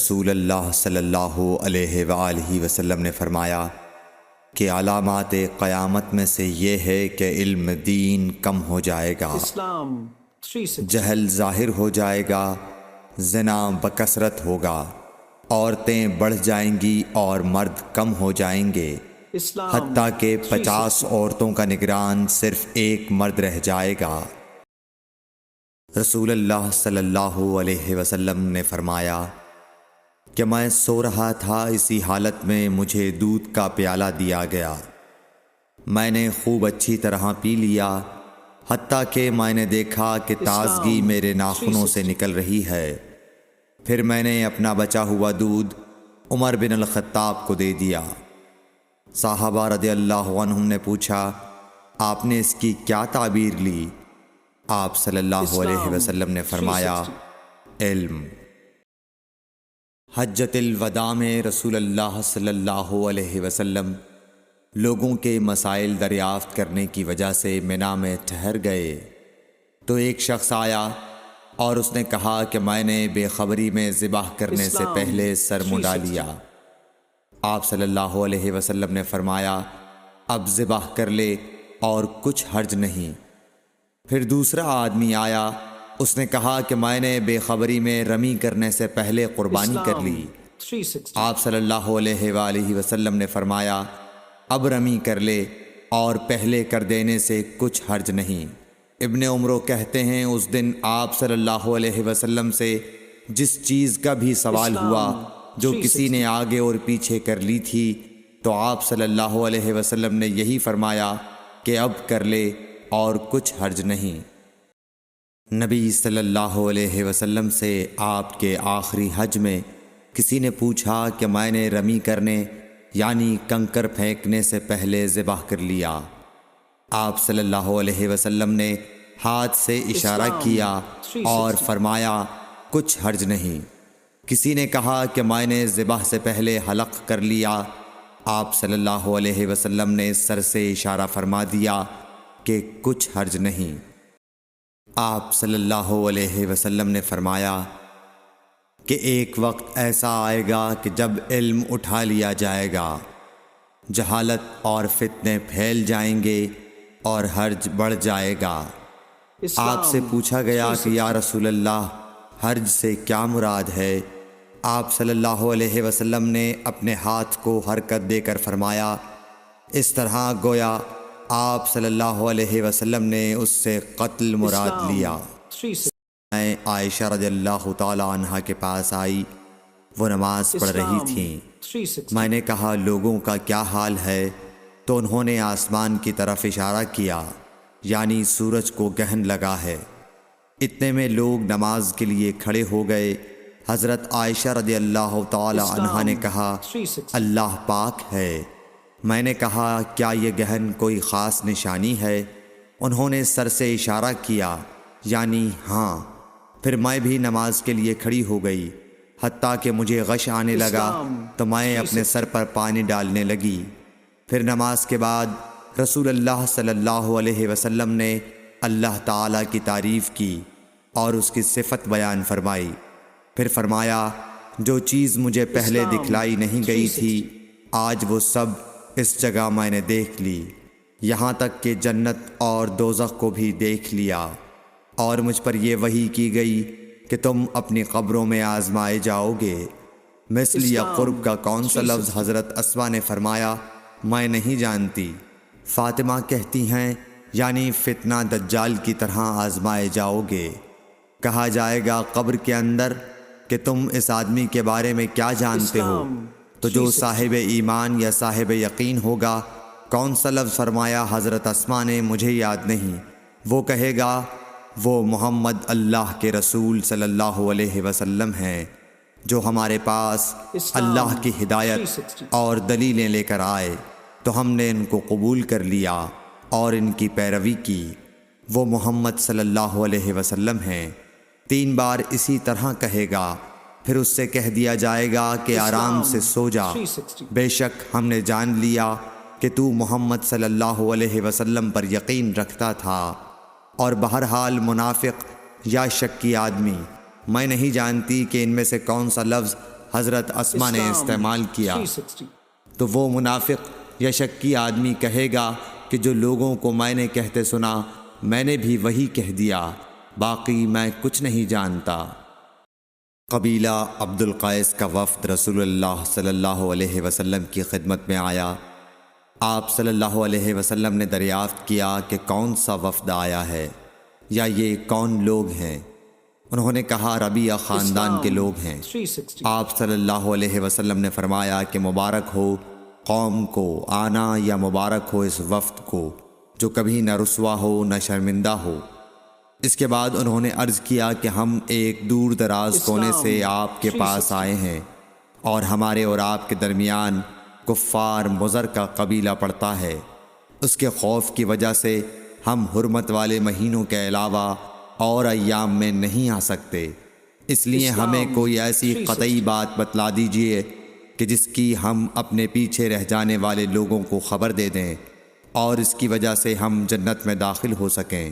رسول اللہ صلی اللہ علیہ وآلہ وسلم نے فرمایا کہ علامات قیامت میں سے یہ ہے کہ علم دین کم ہو جائے گا، جہل ظاہر ہو جائے گا، زنا بکثرت ہوگا، عورتیں بڑھ جائیں گی اور مرد کم ہو جائیں گے، حتیٰ کہ 50 عورتوں کا نگران صرف ایک مرد رہ جائے گا۔ رسول اللہ صلی اللہ علیہ وسلم نے فرمایا کہ میں سو رہا تھا، اسی حالت میں مجھے دودھ کا پیالہ دیا گیا، میں نے خوب اچھی طرح پی لیا، حتیٰ کہ میں نے دیکھا کہ تازگی میرے ناخنوں سے نکل رہی ہے۔ پھر میں نے اپنا بچا ہوا دودھ عمر بن الخطاب کو دے دیا۔ صحابہ رضی اللہ عنہم نے پوچھا، آپ نے اس کی کیا تعبیر لی؟ آپ صلی اللہ علیہ وسلم نے فرمایا، علم۔ حجۃ الوداع میں رسول اللہ صلی اللہ علیہ وسلم لوگوں کے مسائل دریافت کرنے کی وجہ سے منا میں ٹھہر گئے تو ایک شخص آیا اور اس نے کہا کہ میں نے بے خبری میں ذبح کرنے سے پہلے سر منڈا لیا۔ آپ صلی اللہ علیہ وسلم نے فرمایا، اب ذبح کر لے اور کچھ حرج نہیں۔ پھر دوسرا آدمی آیا، اس نے کہا کہ میں نے بے خبری میں رمی کرنے سے پہلے قربانی کر لی۔ آپ صلی اللہ علیہ وآلہ وسلم نے فرمایا، اب رمی کر لے اور پہلے کر دینے سے کچھ حرج نہیں۔ ابن عمرو کہتے ہیں، اس دن آپ صلی اللہ علیہ وسلم سے جس چیز کا بھی سوال ہوا جو کسی نے آگے اور پیچھے کر لی تھی تو آپ صلی اللہ علیہ وسلم نے یہی فرمایا کہ اب کر لے اور کچھ حرج نہیں۔ نبی صلی اللہ علیہ وسلم سے آپ کے آخری حج میں کسی نے پوچھا کہ میں نے رمی کرنے یعنی کنکر پھینکنے سے پہلے ذبح کر لیا۔ آپ صلی اللہ علیہ وسلم نے ہاتھ سے اشارہ کیا اور فرمایا، کچھ حرج نہیں۔ کسی نے کہا کہ میں نے ذبح سے پہلے حلق کر لیا۔ آپ صلی اللہ علیہ وسلم نے سر سے اشارہ فرما دیا کہ کچھ حرج نہیں۔ آپ صلی اللہ علیہ وسلم نے فرمایا کہ ایک وقت ایسا آئے گا کہ جب علم اٹھا لیا جائے گا، جہالت اور فتنے پھیل جائیں گے اور حرج بڑھ جائے گا۔ آپ سے پوچھا گیا کہ یا رسول اللہ، حرج سے کیا مراد ہے؟ آپ صلی اللہ علیہ وسلم نے اپنے ہاتھ کو حرکت دے کر فرمایا، اس طرح گویا آپ صلی اللہ علیہ وسلم نے اس سے قتل مراد لیا۔ میں عائشہ رضی اللہ تعالی عنہ کے پاس آئی، وہ نماز پڑھ رہی تھیں۔ میں نے کہا، لوگوں کا کیا حال ہے؟ تو انہوں نے آسمان کی طرف اشارہ کیا، یعنی سورج کو گہن لگا ہے۔ اتنے میں لوگ نماز کے لیے کھڑے ہو گئے۔ حضرت عائشہ رضی اللہ تعالی عنہا نے کہا، اللہ پاک ہے۔ میں نے کہا، کیا یہ گہن کوئی خاص نشانی ہے؟ انہوں نے سر سے اشارہ کیا، یعنی ہاں۔ پھر میں بھی نماز کے لیے کھڑی ہو گئی، حتیٰ کہ مجھے غش آنے لگا تو میں اپنے سر پر پانی ڈالنے لگی۔ پھر نماز کے بعد رسول اللہ صلی اللہ علیہ وسلم نے اللہ تعالیٰ کی تعریف کی اور اس کی صفت بیان فرمائی۔ پھر فرمایا، جو چیز مجھے پہلے دکھلائی نہیں گئی تھی، آج وہ سب اس جگہ میں نے دیکھ لی، یہاں تک کہ جنت اور دوزخ کو بھی دیکھ لیا، اور مجھ پر یہ وحی کی گئی کہ تم اپنی قبروں میں آزمائے جاؤ گے۔ مثل یا قرب کا کون سا لفظ؟ حضرت اسما نے فرمایا، میں نہیں جانتی۔ فاطمہ کہتی ہیں، یعنی فتنہ دجال کی طرح آزمائے جاؤ گے۔ کہا جائے گا قبر کے اندر کہ تم اس آدمی کے بارے میں کیا جانتے ہو؟ تو جو صاحب ایمان یا صاحب یقین ہوگا، کون سا لفظ فرمایا؟ حضرت اسما نے، مجھے یاد نہیں۔ وہ کہے گا، وہ محمد اللہ کے رسول صلی اللہ علیہ وسلم ہیں، جو ہمارے پاس اللہ کی ہدایت اور دلیلیں لے کر آئے تو ہم نے ان کو قبول کر لیا اور ان کی پیروی کی۔ وہ محمد صلی اللہ علیہ وسلم ہیں۔ 3 بار اسی طرح کہے گا، پھر اس سے کہہ دیا جائے گا کہ آرام سے سو جا، بے شک ہم نے جان لیا کہ تو محمد صلی اللہ علیہ وسلم پر یقین رکھتا تھا۔ اور بہرحال منافق یا شکی آدمی، میں نہیں جانتی کہ ان میں سے کون سا لفظ حضرت اسما نے اسلام استعمال کیا 360۔ تو وہ منافق یا شکی آدمی کہے گا کہ جو لوگوں کو میں نے کہتے سنا میں نے بھی وہی کہہ دیا، باقی میں کچھ نہیں جانتا۔ قبیلہ عبد القیس کا وفد رسول اللہ صلی اللہ علیہ وسلم کی خدمت میں آیا۔ آپ صلی اللہ علیہ وسلم نے دریافت کیا کہ کون سا وفد آیا ہے یا یہ کون لوگ ہیں؟ انہوں نے کہا ربیہ خاندان کے لوگ ہیں۔ 360۔ آپ صلی اللہ علیہ وسلم نے فرمایا کہ مبارک ہو قوم کو آنا یا مبارک ہو اس وفد کو جو کبھی نہ رسوا ہو نہ شرمندہ ہو۔ اس کے بعد انہوں نے عرض کیا کہ ہم ایک دور دراز کونے سے آپ کے پاس آئے ہیں اور ہمارے اور آپ کے درمیان کفار مضر کا قبیلہ پڑتا ہے، اس کے خوف کی وجہ سے ہم حرمت والے مہینوں کے علاوہ اور ایام میں نہیں آ سکتے، اس لیے ہمیں کوئی ایسی قطعی بات بتلا دیجئے کہ جس کی ہم اپنے پیچھے رہ جانے والے لوگوں کو خبر دے دیں اور اس کی وجہ سے ہم جنت میں داخل ہو سکیں۔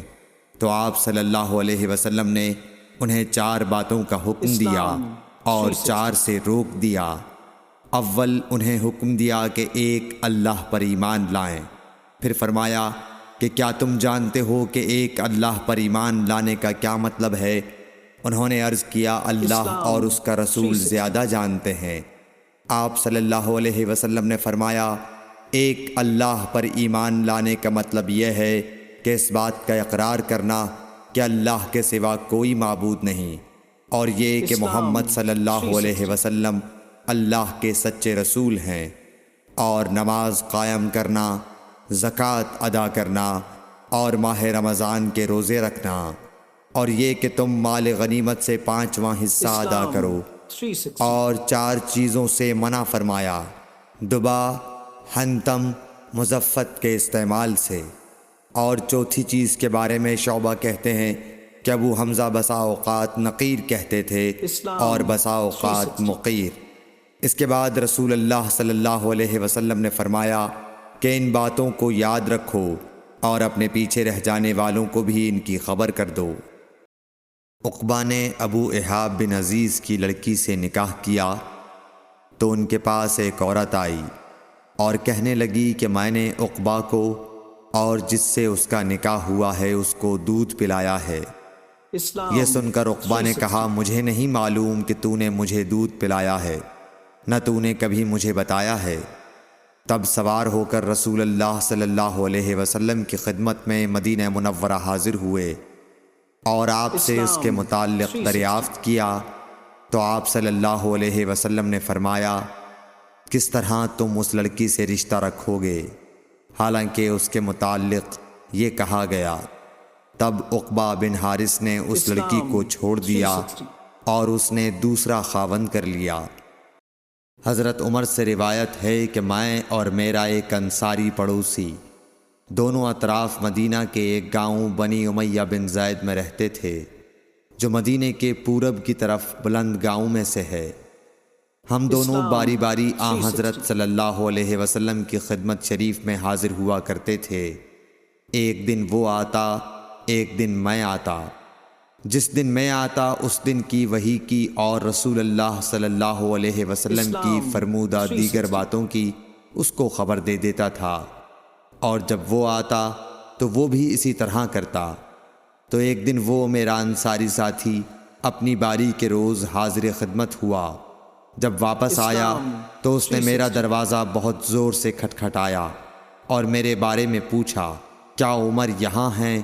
تو آپ صلی اللہ علیہ وسلم نے انہیں 4 باتوں کا حکم دیا اور 4 سے روک دیا۔ اول انہیں حکم دیا کہ ایک اللہ پر ایمان لائیں، پھر فرمایا کہ کیا تم جانتے ہو کہ ایک اللہ پر ایمان لانے کا کیا مطلب ہے؟ انہوں نے عرض کیا اللہ اور اس کا رسول زیادہ جانتے ہیں۔ آپ صلی اللہ علیہ وسلم نے فرمایا ایک اللہ پر ایمان لانے کا مطلب یہ ہے کہ اس بات کا اقرار کرنا کہ اللہ کے سوا کوئی معبود نہیں، اور یہ کہ محمد صلی اللہ علیہ وسلم اللہ کے سچے رسول ہیں، اور نماز قائم کرنا، زکوٰۃ ادا کرنا اور ماہ رمضان کے روزے رکھنا، اور یہ کہ تم مال غنیمت سے 5واں حصہ ادا کرو، اور 4 چیزوں سے منع فرمایا، دبا، حنتم، مزفت کے استعمال سے، اور چوتھی چیز کے بارے میں شعبہ کہتے ہیں کہ ابو حمزہ بسا اوقات نقیر کہتے تھے اور بسا اوقات مقیر۔ اس کے بعد رسول اللہ صلی اللہ علیہ وسلم نے فرمایا کہ ان باتوں کو یاد رکھو اور اپنے پیچھے رہ جانے والوں کو بھی ان کی خبر کر دو۔ عقبہ نے ابو احاب بن عزیز کی لڑکی سے نکاح کیا تو ان کے پاس ایک عورت آئی اور کہنے لگی کہ میں نے عقبہ کو اور جس سے اس کا نکاح ہوا ہے اس کو دودھ پلایا ہے۔ یہ سن کر عقبہ نے کہا مجھے نہیں معلوم کہ تو نے مجھے دودھ پلایا ہے، نہ تو نے کبھی مجھے بتایا ہے۔ تب سوار ہو کر رسول اللہ صلی اللہ علیہ وسلم کی خدمت میں مدینہ منورہ حاضر ہوئے اور آپ سے اس کے متعلق دریافت کیا تو آپ صلی اللہ علیہ وسلم نے فرمایا کس طرح تم اس لڑکی سے رشتہ رکھو گے، حالانکہ اس کے متعلق یہ کہا گیا۔ تب عقبہ بن حارث نے اس لڑکی کو چھوڑ دیا اور اس نے دوسرا خاوند کر لیا۔ حضرت عمر سے روایت ہے کہ میں اور میرا ایک انصاری پڑوسی دونوں اطراف مدینہ کے ایک گاؤں بنی امیہ بن زید میں رہتے تھے جو مدینے کے پورب کی طرف بلند گاؤں میں سے ہے۔ ہم دونوں باری باری حضرت صلی اللہ علیہ وسلم کی خدمت شریف میں حاضر ہوا کرتے تھے۔ ایک دن وہ آتا، ایک دن میں آتا۔ جس دن میں آتا اس دن کی وحی کی اور رسول اللہ صلی اللہ علیہ وسلم کی فرمودہ دیگر باتوں کی اس کو خبر دے دیتا تھا، اور جب وہ آتا تو وہ بھی اسی طرح کرتا۔ تو ایک دن وہ میرا انصاری ساتھی اپنی باری کے روز حاضر خدمت ہوا۔ جب واپس آیا تو اس نے میرا دروازہ بہت زور سے کھٹکھٹایا اور میرے بارے میں پوچھا کیا عمر یہاں ہیں؟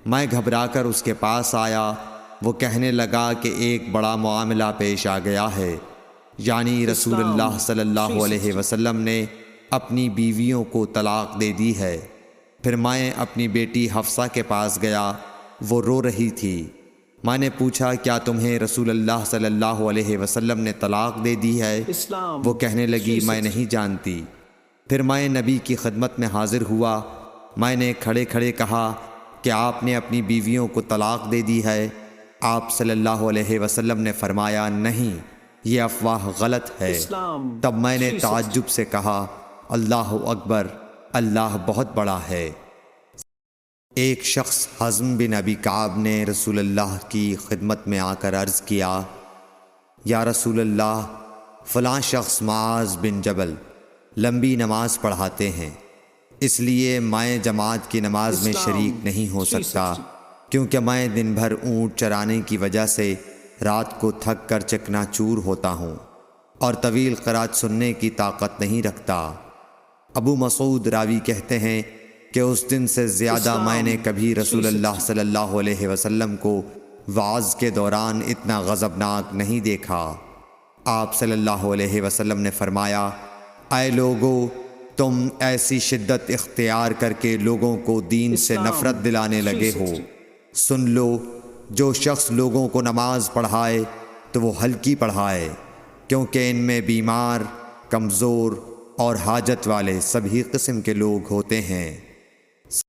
میں گھبرا کر اس کے پاس آیا۔ وہ کہنے لگا کہ ایک بڑا معاملہ پیش آ گیا ہے، یعنی رسول اللہ صلی اللہ علیہ وسلم نے اپنی بیویوں کو طلاق دے دی ہے۔ پھر میں اپنی بیٹی حفصہ کے پاس گیا، وہ رو رہی تھی۔ میں نے پوچھا کیا تمہیں رسول اللہ صلی اللہ علیہ وسلم نے طلاق دے دی ہے؟ وہ کہنے لگی میں نہیں جانتی۔ پھر میں نبی کی خدمت میں حاضر ہوا۔ میں نے کھڑے کھڑے کہا کہ آپ نے اپنی بیویوں کو طلاق دے دی ہے؟ آپ صلی اللہ علیہ وسلم نے فرمایا نہیں، یہ افواہ غلط ہے۔ تب میں نے تعجب سے کہا اللہ اکبر، اللہ بہت بڑا ہے۔ ایک شخص حزم بن ابی کعب نے رسول اللہ کی خدمت میں آ کر عرض کیا یا رسول اللہ، فلاں شخص معاذ بن جبل لمبی نماز پڑھاتے ہیں، اس لیے میں جماعت کی نماز میں شریک نہیں ہو سکتا، کیونکہ میں دن بھر اونٹ چرانے کی وجہ سے رات کو تھک کر چکنا چور ہوتا ہوں اور طویل قرات سننے کی طاقت نہیں رکھتا۔ ابو مسعود راوی کہتے ہیں کہ اس دن سے زیادہ میں نے کبھی رسول اللہ صلی اللہ علیہ وسلم کو وعظ کے دوران اتنا غضبناک نہیں دیکھا۔ آپ صلی اللہ علیہ وسلم نے فرمایا، اے لوگو، تم ایسی شدت اختیار کر کے لوگوں کو دین سے نفرت دلانے لگے ہو۔ سن لو، جو شخص لوگوں کو نماز پڑھائے تو وہ ہلکی پڑھائے، کیونکہ ان میں بیمار، کمزور اور حاجت والے سبھی قسم کے لوگ ہوتے ہیں۔